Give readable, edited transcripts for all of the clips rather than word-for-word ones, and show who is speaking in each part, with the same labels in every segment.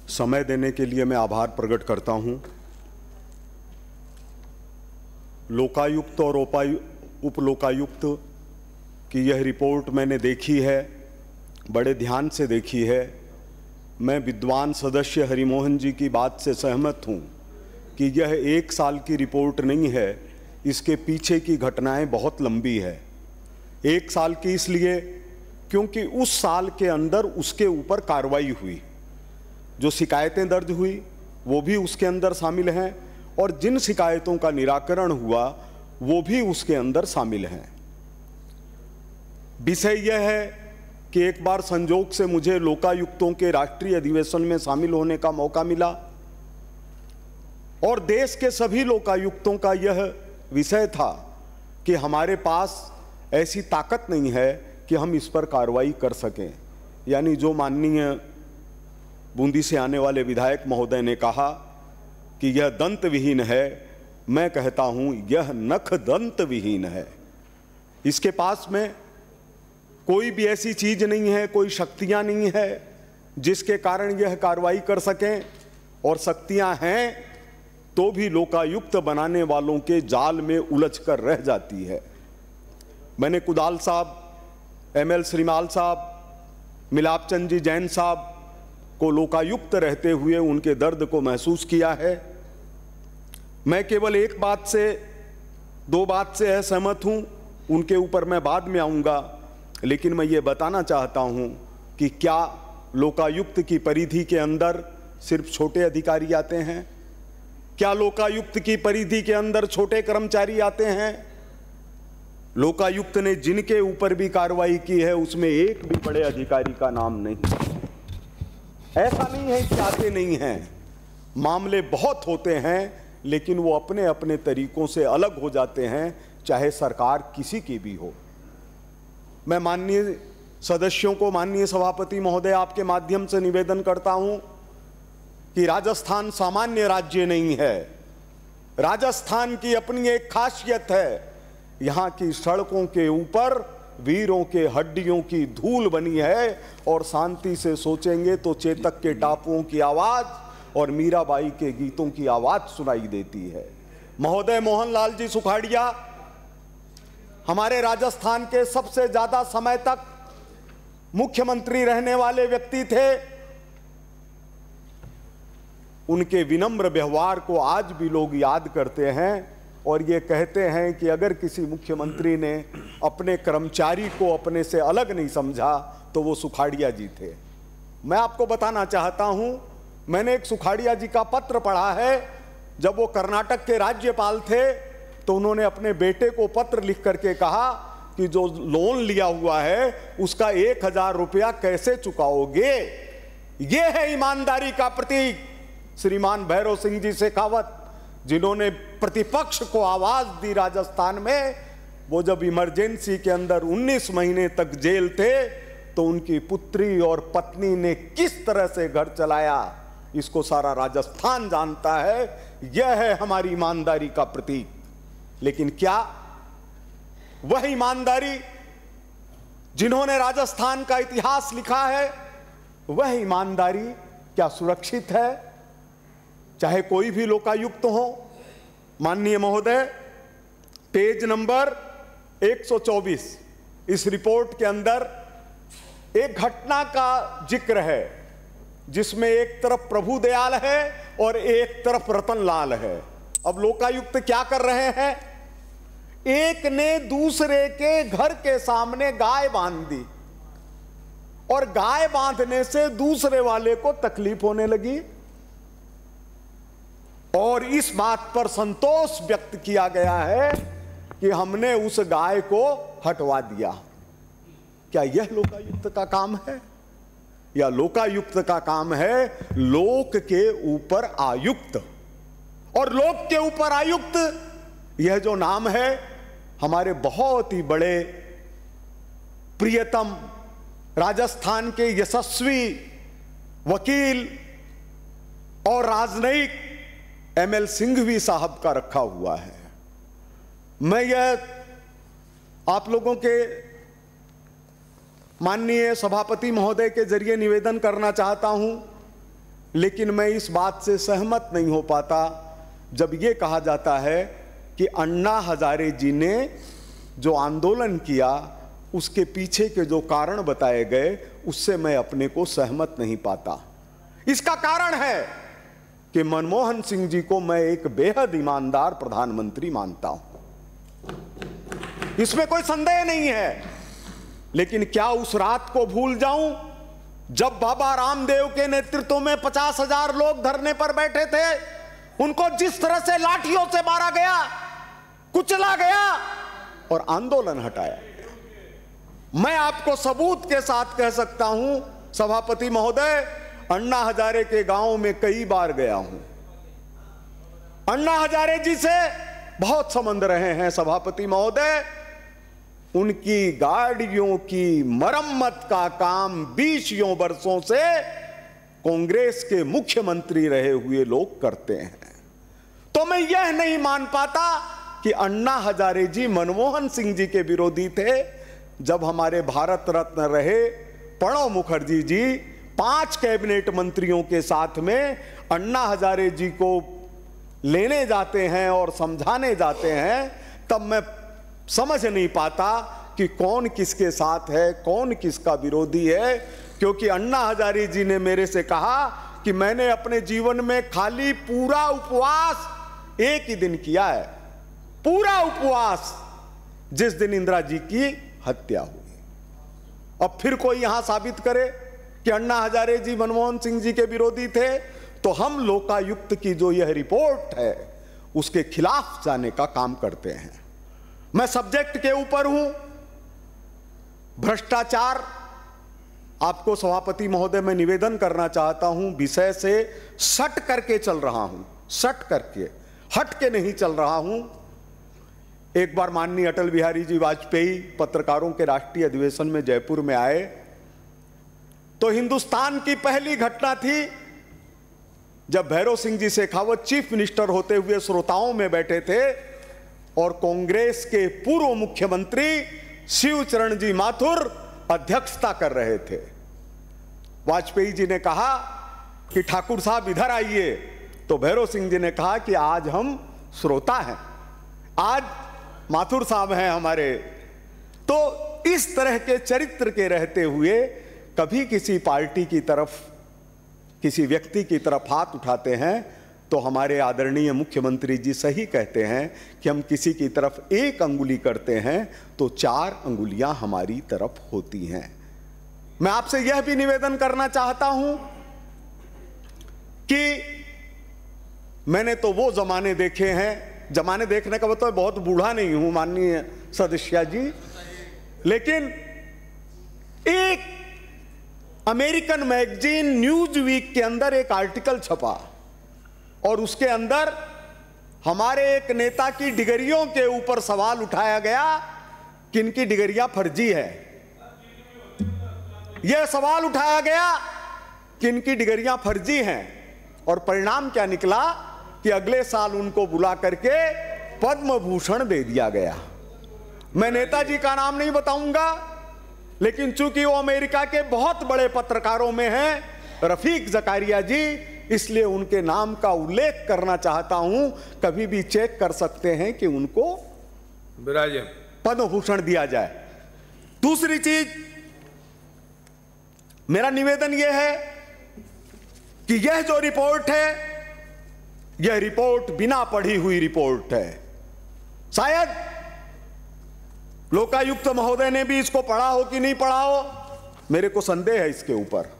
Speaker 1: समय देने के लिए मैं आभार प्रकट करता हूं। लोकायुक्त और उप लोकायुक्त की यह रिपोर्ट मैंने देखी है, बड़े ध्यान से देखी है। मैं विद्वान सदस्य हरिमोहन जी की बात से सहमत हूं कि यह 1 साल की रिपोर्ट नहीं है, इसके पीछे की घटनाएं बहुत लंबी है। 1 साल की इसलिए क्योंकि उस साल के अंदर उसके ऊपर कार्रवाई हुई, जो शिकायतें दर्ज हुई वो भी उसके अंदर शामिल हैं और जिन शिकायतों का निराकरण हुआ वो भी उसके अंदर शामिल हैं। विषय यह है कि एक बार संजोग से मुझे लोकायुक्तों के राष्ट्रीय अधिवेशन में शामिल होने का मौका मिला और देश के सभी लोकायुक्तों का यह विषय था कि हमारे पास ऐसी ताकत नहीं है कि हम इस पर कार्रवाई कर सकें। यानी जो माननीय बूंदी से आने वाले विधायक महोदय ने कहा कि यह दंत विहीन है, मैं कहता हूं यह नख दंत विहीन है। इसके पास में कोई भी ऐसी चीज नहीं है, कोई शक्तियां नहीं है जिसके कारण यह कार्रवाई कर सकें, और शक्तियां हैं तो भी लोकायुक्त बनाने वालों के जाल में उलझ कर रह जाती है। मैंने कुदाल साहब, ML श्रीमाल साहब, मिलाप चंद जी जैन साहब को लोकायुक्त रहते हुए उनके दर्द को महसूस किया है। मैं केवल एक बात से, 2 बात से असहमत हूं, उनके ऊपर मैं बाद में आऊंगा, लेकिन मैं ये बताना चाहता हूं कि क्या लोकायुक्त की परिधि के अंदर सिर्फ छोटे अधिकारी आते हैं? क्या लोकायुक्त की परिधि के अंदर छोटे कर्मचारी आते हैं? लोकायुक्त ने जिनके ऊपर भी कार्रवाई की है उसमें एक भी बड़े अधिकारी का नाम नहीं। ऐसा नहीं है कि आते नहीं हैं, मामले बहुत होते हैं, लेकिन वो अपने अपने तरीकों से अलग हो जाते हैं, चाहे सरकार किसी की भी हो। मैं माननीय सदस्यों को, माननीय सभापति महोदय, आपके माध्यम से निवेदन करता हूं कि राजस्थान सामान्य राज्य नहीं है। राजस्थान की अपनी एक खासियत है, यहां की सड़कों के ऊपर वीरों के हड्डियों की धूल बनी है और शांति से सोचेंगे तो चेतक के टापुओं की आवाज और मीराबाई के गीतों की आवाज सुनाई देती है। महोदय मोहनलाल जी सुखाड़िया हमारे राजस्थान के सबसे ज्यादा समय तक मुख्यमंत्री रहने वाले व्यक्ति थे। उनके विनम्र व्यवहार को आज भी लोग याद करते हैं और ये कहते हैं कि अगर किसी मुख्यमंत्री ने अपने कर्मचारी को अपने से अलग नहीं समझा तो वो सुखाड़िया जी थे। मैं आपको बताना चाहता हूं, मैंने एक सुखाड़िया जी का पत्र पढ़ा है। जब वो कर्नाटक के राज्यपाल थे तो उन्होंने अपने बेटे को पत्र लिख करके कहा कि जो लोन लिया हुआ है उसका 1000 रुपया कैसे चुकाओगे। ये है ईमानदारी का प्रतीक। श्रीमान भैरव सिंह जी शेखावत, जिन्होंने प्रतिपक्ष को आवाज दी राजस्थान में, वो जब इमरजेंसी के अंदर 19 महीने तक जेल थे तो उनकी पुत्री और पत्नी ने किस तरह से घर चलाया, इसको सारा राजस्थान जानता है। यह है हमारी ईमानदारी का प्रतीक। लेकिन क्या वह ईमानदारी जिन्होंने राजस्थान का इतिहास लिखा है, वह ईमानदारी क्या सुरक्षित है? चाहे कोई भी लोकायुक्त हो। माननीय महोदय, पेज नंबर 124 इस रिपोर्ट के अंदर एक घटना का जिक्र है जिसमें एक तरफ प्रभु दयाल है और एक तरफ रतनलाल है। अब लोकायुक्त क्या कर रहे हैं? एक ने दूसरे के घर के सामने गाय बांध दी और गाय बांधने से दूसरे वाले को तकलीफ होने लगी और इस बात पर संतोष व्यक्त किया गया है कि हमने उस गाय को हटवा दिया। क्या यह लोकायुक्त का काम है? या लोकायुक्त का काम है लोक के ऊपर आयुक्त? और लोक के ऊपर आयुक्त, यह जो नाम है हमारे बहुत ही बड़े प्रियतम राजस्थान के यशस्वी वकील और राजनयिक ML सिंघवी साहब का रखा हुआ है। मैं यह आप लोगों के माननीय सभापति महोदय के जरिए निवेदन करना चाहता हूं लेकिन मैं इस बात से सहमत नहीं हो पाता जब ये कहा जाता है कि अन्ना हजारे जी ने जो आंदोलन किया उसके पीछे के जो कारण बताए गए उससे मैं अपने को सहमत नहीं पाता। इसका कारण है कि मनमोहन सिंह जी को मैं एक बेहद ईमानदार प्रधानमंत्री मानता हूं, इसमें कोई संदेह नहीं है। लेकिन क्या उस रात को भूल जाऊं जब बाबा रामदेव के नेतृत्व में 50,000 लोग धरने पर बैठे थे, उनको जिस तरह से लाठियों से मारा गया, कुचला गया और आंदोलन हटाया। मैं आपको सबूत के साथ कह सकता हूं सभापति महोदय, अन्ना हजारे के गांव में कई बार गया हूं। अन्ना हजारे जी से बहुत संबंध रहे हैं सभापति महोदय। उनकी गाड़ियों की मरम्मत का काम 20 वर्षों से कांग्रेस के मुख्यमंत्री रहे हुए लोग करते हैं। तो मैं यह नहीं मान पाता कि अन्ना हजारे जी मनमोहन सिंह जी के विरोधी थे। जब हमारे भारत रत्न रहे प्रणब मुखर्जी जी 5 कैबिनेट मंत्रियों के साथ में अन्ना हजारे जी को लेने जाते हैं और समझाने जाते हैं, तब मैं समझ नहीं पाता कि कौन किसके साथ है, कौन किसका विरोधी है। क्योंकि अन्ना हजारे जी ने मेरे से कहा कि मैंने अपने जीवन में खाली पूरा उपवास एक ही दिन किया है, पूरा उपवास, जिस दिन इंदिरा जी की हत्या हुई। अब फिर कोई यहां साबित करे कि अन्ना हजारे जी मनमोहन सिंह जी के विरोधी थे, तो हम लोकायुक्त की जो यह रिपोर्ट है उसके खिलाफ जाने का काम करते हैं। मैं सब्जेक्ट के ऊपर हूं, भ्रष्टाचार। आपको सभापति महोदय मैं निवेदन करना चाहता हूं, विषय से सट करके चल रहा हूं, सट करके, हट के नहीं चल रहा हूं। एक बार माननीय अटल बिहारी जी वाजपेयी पत्रकारों के राष्ट्रीय अधिवेशन में जयपुर में आए, तो हिंदुस्तान की पहली घटना थी जब भैरव सिंह जी शेखावत चीफ मिनिस्टर होते हुए श्रोताओं में बैठे थे और कांग्रेस के पूर्व मुख्यमंत्री शिवचरण जी माथुर अध्यक्षता कर रहे थे। वाजपेयी जी ने कहा कि ठाकुर साहब इधर आइए, तो भैरव सिंह जी ने कहा कि आज हम श्रोता हैं, आज माथुर साहब हैं हमारे। तो इस तरह के चरित्र के रहते हुए कभी किसी पार्टी की तरफ, किसी व्यक्ति की तरफ हाथ उठाते हैं तो हमारे आदरणीय मुख्यमंत्री जी सही कहते हैं कि हम किसी की तरफ एक अंगुली करते हैं तो 4 अंगुलियां हमारी तरफ होती हैं। मैं आपसे यह भी निवेदन करना चाहता हूं कि मैंने तो वो जमाने देखे हैं, जमाने देखने का मतलब बहुत बूढ़ा नहीं हूं माननीय सदस्य जी, लेकिन एक अमेरिकन मैगजीन न्यूज वीक के अंदर एक आर्टिकल छपा और उसके अंदर हमारे एक नेता की डिग्रियों के ऊपर सवाल उठाया गया कि इनकी डिग्रियां फर्जी है। यह सवाल उठाया गया कि इनकी डिग्रियां फर्जी हैं और परिणाम क्या निकला कि अगले साल उनको बुला करके पद्म भूषण दे दिया गया। मैं नेताजी का नाम नहीं बताऊंगा, लेकिन चूंकि वो अमेरिका के बहुत बड़े पत्रकारों में हैं, रफीक जकारिया जी, इसलिए उनके नाम का उल्लेख करना चाहता हूं। कभी भी चेक कर सकते हैं कि उनको पद्म भूषण दिया जाए। दूसरी चीज, मेरा निवेदन यह है कि यह जो रिपोर्ट है, यह रिपोर्ट बिना पढ़ी हुई रिपोर्ट है। शायद लोकायुक्त महोदय ने भी इसको पढ़ा हो कि नहीं पढ़ा हो, मेरे को संदेह है इसके ऊपर।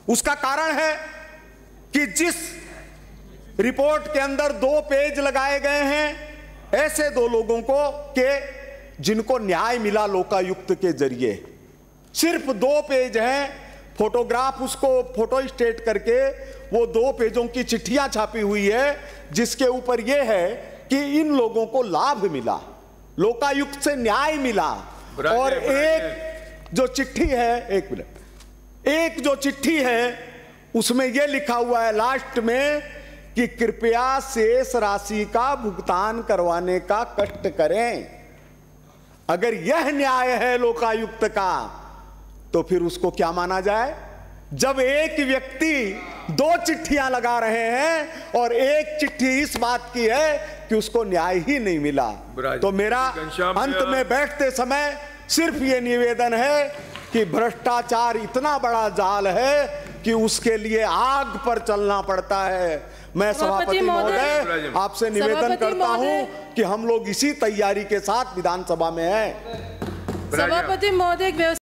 Speaker 1: उसका कारण है कि जिस रिपोर्ट के अंदर 2 पेज लगाए गए हैं, ऐसे 2 लोगों को के जिनको न्याय मिला लोकायुक्त के जरिए, सिर्फ 2 पेज हैं। फोटोग्राफ, उसको फोटो स्टेट करके वो 2 पेजों की चिट्ठियां छापी हुई है जिसके ऊपर यह है कि इन लोगों को लाभ मिला, लोकायुक्त से न्याय मिला। और एक जो चिट्ठी है, एक जो चिट्ठी है उसमें यह लिखा हुआ है लास्ट में कि कृपया शेष राशि का भुगतान करवाने का कष्ट करें। अगर यह न्याय है लोकायुक्त का, तो फिर उसको क्या माना जाए? जब एक व्यक्ति 2 चिट्ठियां लगा रहे हैं और एक चिट्ठी इस बात की है कि उसको न्याय ही नहीं मिला। तो मेरा अंत में बैठते समय सिर्फ ये निवेदन है कि भ्रष्टाचार इतना बड़ा जाल है कि उसके लिए आग पर चलना पड़ता है। मैं सभापति महोदय आपसे निवेदन करता हूं कि हम लोग इसी तैयारी के साथ विधानसभा में हैं।
Speaker 2: सभापति महोदय